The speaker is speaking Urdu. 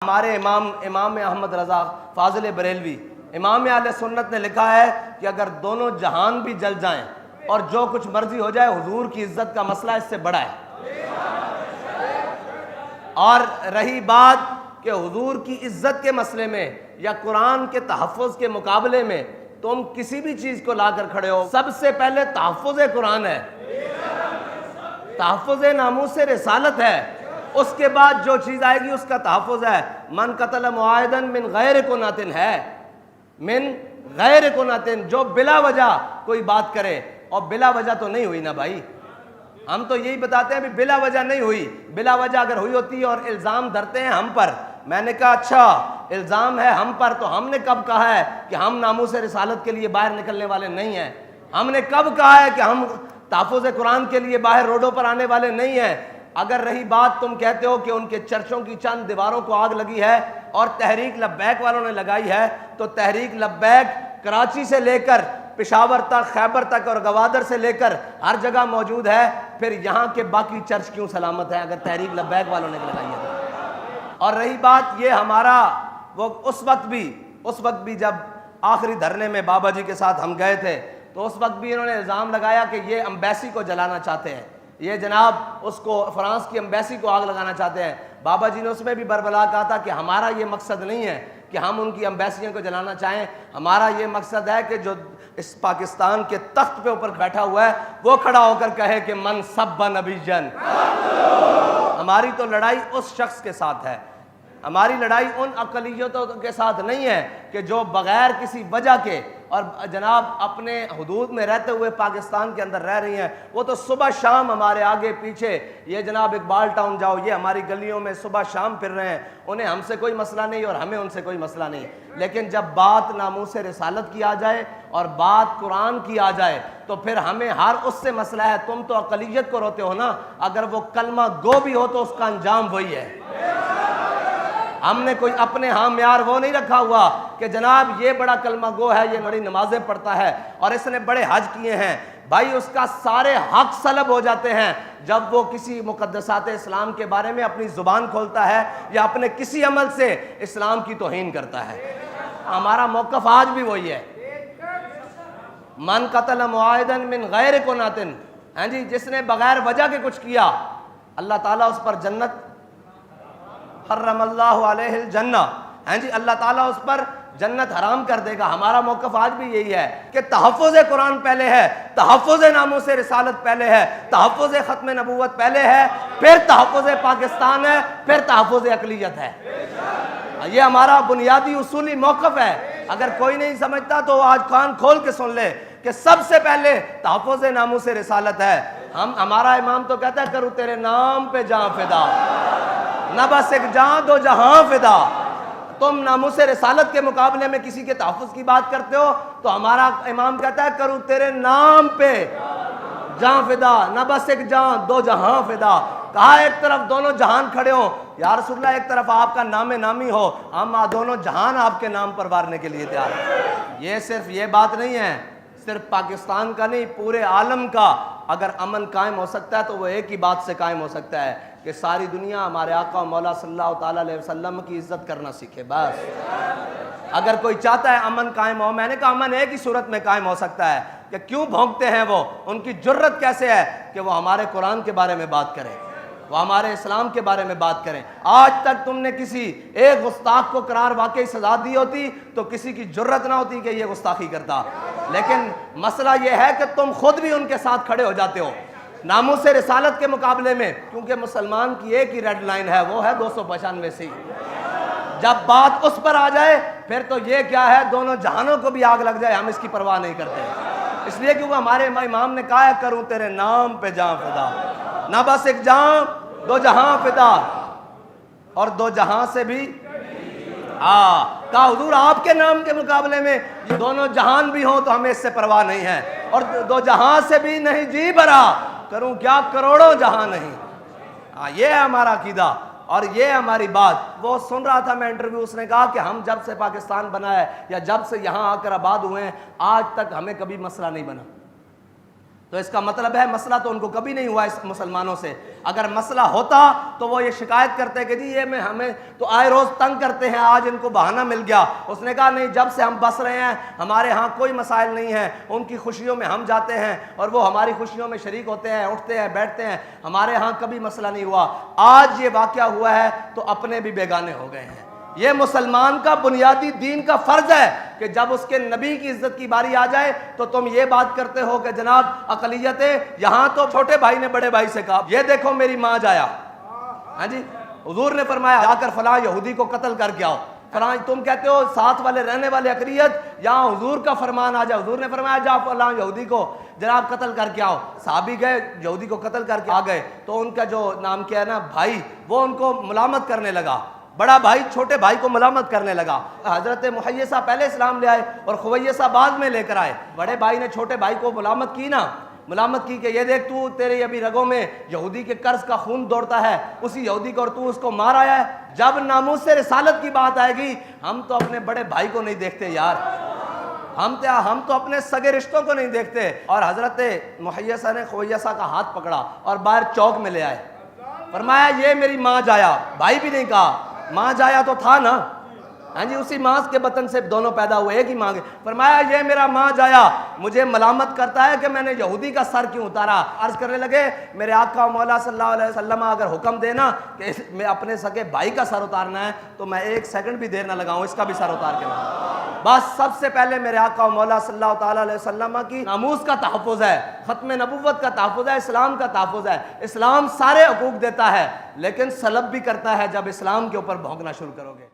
ہمارے امام احمد رضا فاضل بریلوی امام اہل سنت نے لکھا ہے کہ اگر دونوں جہان بھی جل جائیں اور جو کچھ مرضی ہو جائے، حضور کی عزت کا مسئلہ اس سے بڑا ہے۔ اور رہی بات کہ حضور کی عزت کے مسئلے میں یا قرآن کے تحفظ کے مقابلے میں تم کسی بھی چیز کو لا کر کھڑے ہو، سب سے پہلے تحفظ قرآن ہے، تحفظ ناموس رسالت ہے، اس کے بعد جو چیز آئے گی اس کا تحفظ ہے۔ من قتل معاہدا من غیر کناتن ہے، من غیر کناتن، جو بلا وجہ کوئی بات کرے، اور بلا وجہ تو نہیں ہوئی نا بھائی، ہم تو یہی بتاتے ہیں بھی بلا وجہ نہیں ہوئی، بلا وجہ اگر ہوئی ہوتی اور الزام دھرتے ہیں ہم پر۔ میں نے کہا اچھا الزام ہے ہم پر، تو ہم نے کب کہا ہے کہ ہم ناموس رسالت کے لیے باہر نکلنے والے نہیں ہیں؟ ہم نے کب کہا ہے کہ ہم تحفظ قرآن کے لیے باہر روڈوں پر آنے والے نہیں ہیں؟ اگر رہی بات تم کہتے ہو کہ ان کے چرچوں کی چند دیواروں کو آگ لگی ہے اور تحریک لبیک والوں نے لگائی ہے، تو تحریک لبیک کراچی سے لے کر پشاور تک، خیبر تک اور گوادر سے لے کر ہر جگہ موجود ہے، پھر یہاں کے باقی چرچ کیوں سلامت ہیں اگر تحریک لبیک والوں نے لگائی ہے؟ اور رہی بات یہ ہمارا وہ اس وقت بھی جب آخری دھرنے میں بابا جی کے ساتھ ہم گئے تھے، تو اس وقت بھی انہوں نے الزام لگایا کہ یہ امبیسی کو جلانا چاہتے ہیں، یہ جناب اس کو فرانس کی امبیسی کو آگ لگانا چاہتے ہیں۔ بابا جی نے اس میں بھی بربلا کہا تھا کہ ہمارا یہ مقصد نہیں ہے کہ ہم ان کی امبیسیوں کو جلانا چاہیں، ہمارا یہ مقصد ہے کہ جو اس پاکستان کے تخت پہ اوپر بیٹھا ہوا ہے وہ کھڑا ہو کر کہے کہ من سب نبی جن۔ ہماری تو لڑائی اس شخص کے ساتھ ہے، ہماری لڑائی ان اقلیتوں کے ساتھ نہیں ہے کہ جو بغیر کسی وجہ کے اور جناب اپنے حدود میں رہتے ہوئے پاکستان کے اندر رہ رہی ہیں۔ وہ تو صبح شام ہمارے آگے پیچھے، یہ جناب اقبال ٹاؤن جاؤ، یہ ہماری گلیوں میں صبح شام پھر رہے ہیں، انہیں ہم سے کوئی مسئلہ نہیں اور ہمیں ان سے کوئی مسئلہ نہیں۔ لیکن جب بات ناموس رسالت کی آ جائے اور بات قرآن کی آ جائے تو پھر ہمیں ہر اس سے مسئلہ ہے۔ تم تو اقلیت کو روتے ہو نا، اگر وہ کلمہ گو بھی ہو تو اس کا انجام وہی ہے۔ ہم نے کوئی اپنے ہاں معیار وہ نہیں رکھا ہوا کہ جناب یہ بڑا کلمہ گو ہے، یہ بڑی نمازیں پڑھتا ہے اور اس نے بڑے حج کیے ہیں۔ بھائی اس کا سارے حق سلب ہو جاتے ہیں جب وہ کسی مقدسات اسلام کے بارے میں اپنی زبان کھولتا ہے یا اپنے کسی عمل سے اسلام کی توہین کرتا ہے۔ ہمارا موقف آج بھی وہی ہے، من قتل معاہدا من غیر کناتن، ہاں جی، جس نے بغیر وجہ کے کچھ کیا اللہ تعالیٰ اس پر جنت حرم اللہ علیہ الجنہ، ہاں جی، اللہ تعالیٰ اس پر جنت حرام کر دے گا۔ ہمارا موقف آج بھی یہی ہے کہ تحفظ قرآن پہلے ہے، تحفظ ناموس رسالت پہلے ہے، تحفظ ختم نبوت پہلے ہے، پھر تحفظ پاکستان ہے، پھر تحفظ اقلیت ہے۔ یہ ہمارا بنیادی اصولی موقف ہے۔ اگر کوئی نہیں سمجھتا تو آج کان کھول کے سن لے کہ سب سے پہلے تحفظ ناموس رسالت ہے۔ ہمارا امام تو کہتا ہے کروں تیرے نام پہ جاں فدا، نہ بس ایک جاں دو جہاں فدا۔ تم ناموس رسالت کے مقابلے میں کسی کے تحفظ کی بات کرتے ہو تو ہمارا امام کہتا ہے کروں تیرے نام پہ جاں فدا، نہ بس ایک جاں دو جہاں فدا۔ کہا ایک طرف دونوں جہان کھڑے ہو یا رسول اللہ، ایک طرف آپ کا نام نامی ہو، ہم دونوں جہان آپ کے نام پر وارنے کے لیے تیار ہیں۔ یہ صرف یہ بات نہیں ہے، صرف پاکستان کا نہیں، پورے عالم کا اگر امن قائم ہو سکتا ہے تو وہ ایک ہی بات سے قائم ہو سکتا ہے کہ ساری دنیا ہمارے آقا و مولا صلی اللہ تعالیٰ علیہ وسلم کی عزت کرنا سیکھے۔ بس اگر کوئی چاہتا ہے امن قائم ہو، میں نے کہا امن ایک ہی صورت میں قائم ہو سکتا ہے کہ کیوں بھونکتے ہیں وہ، ان کی جرت کیسے ہے کہ وہ ہمارے قرآن کے بارے میں بات کریں، وہ ہمارے اسلام کے بارے میں بات کریں۔ آج تک تم نے کسی ایک گستاخ کو قرار واقعی سزا دی ہوتی تو کسی کی جرت نہ ہوتی کہ یہ گستاخی کرتا، لیکن مسئلہ یہ ہے کہ تم خود بھی ان کے ساتھ کھڑے ہو جاتے ہو ناموس رسالت کے مقابلے میں، کیونکہ مسلمان کی ایک ہی ریڈ لائن ہے، وہ ہے 295 سی۔ جب بات اس پر آ جائے پھر تو یہ کیا ہے، دونوں جہانوں کو بھی آگ لگ جائے ہم اس کی پرواہ نہیں کرتے، اس لیے کیونکہ ہمارے امام نے کہا ہے کروں تیرے نام پہ جاں فدا، نہ بس ایک جاں دو جہاں فدا، اور دو جہاں سے بھی کہا حضور آپ کے نام کے مقابلے میں یہ دونوں جہان بھی ہوں تو ہمیں اس سے پرواہ نہیں ہے، اور دو جہاں سے بھی نہیں جی بھرا، کروں کیا کروڑوں جہاں نہیں۔ یہ ہے ہمارا عقیدہ اور یہ ہماری بات۔ وہ سن رہا تھا میں انٹرویو، اس نے کہا کہ ہم جب سے پاکستان بنا ہے یا جب سے یہاں آ کر آباد ہوئے ہیں آج تک ہمیں کبھی مسئلہ نہیں بنا، تو اس کا مطلب ہے مسئلہ تو ان کو کبھی نہیں ہوا اس مسلمانوں سے. اگر مسئلہ ہوتا تو وہ یہ شکایت کرتے کہ جی یہ ہمیں تو آئے روز تنگ کرتے ہیں, آج ان کو بہانہ مل گیا. اس نے کہا نہیں, جب سے ہم بس رہے ہیں ہمارے ہاں کوئی مسائل نہیں ہیں, ان کی خوشیوں میں ہم جاتے ہیں اور وہ ہماری خوشیوں میں شریک ہوتے ہیں, اٹھتے ہیں بیٹھتے ہیں, ہمارے ہاں کبھی مسئلہ نہیں ہوا. آج یہ واقعہ ہوا ہے تو اپنے بھی بیگانے ہو گئے ہیں. یہ مسلمان کا بنیادی دین کا فرض ہے کہ جب اس کے نبی کی عزت کی باری آ جائے تو تم یہ بات کرتے ہو کہ جناب اقلیتیں, یہاں تو چھوٹے بھائی نے بڑے بھائی سے کہا یہ دیکھو میری ماں جایا, ہاں جی حضور نے فرمایا جا کر فلاں یہودی کو قتل کر کے آؤ. فلاں تم کہتے ہو ساتھ والے رہنے والے اقلیت, یہاں حضور کا فرمان آ جائے. حضور نے فرمایا جا فلاں یہودی کو جناب قتل کر کے آؤ. صحابی گئے, یہودی کو قتل کر کے آ گئے تو ان کا جو نام کیا ہے نا بھائی, وہ ان کو ملامت کرنے لگا. بڑا بھائی چھوٹے بھائی کو ملامت کرنے لگا. حضرت محیصہ پہلے اسلام لے آئے اور خویصہ بعد میں لے کر آئے. بڑے بھائی نے چھوٹے بھائی کو ملامت کی نا, ملامت کی کہ یہ دیکھ تو تیرے ابھی رگوں میں یہودی کے قرض کا خون دوڑتا ہے, اسی یہودی کو, اور تو اس کو مار آیا ہے. جب ناموس سے رسالت کی بات آئے گی ہم تو اپنے بڑے بھائی کو نہیں دیکھتے یار, ہم تو اپنے سگے رشتوں کو نہیں دیکھتے. اور حضرت محیصہ نے خویصہ کا ہاتھ پکڑا اور باہر چوک میں لے آئے. فرمایا یہ میری ماں جایا. بھائی بھی نہیں کہا, ماں جایا تو تھا نا, ہاں جی اسی ماں کے بطن سے دونوں پیدا ہوئے, ایک ہی ماں کے. فرمایا یہ میرا ماں جایا مجھے ملامت کرتا ہے کہ میں نے یہودی کا سر کیوں اتارا. عرض کرنے لگے میرے آقا و مولا صلی اللہ علیہ وسلم اگر حکم دینا کہ میں اپنے سگے بھائی کا سر اتارنا ہے تو میں ایک سیکنڈ بھی دیر نہ لگاؤں, اس کا بھی سر اتار کے لاؤں. بس سب سے پہلے میرے آقا و مولا صلی اللہ تعالیٰ علیہ وسلم کی ناموس کا تحفظ ہے, ختم نبوت کا تحفظ ہے, اسلام کا تحفظ ہے. اسلام سارے حقوق دیتا ہے لیکن سلب بھی کرتا ہے جب اسلام کے اوپر بھونکنا شروع کرو گے.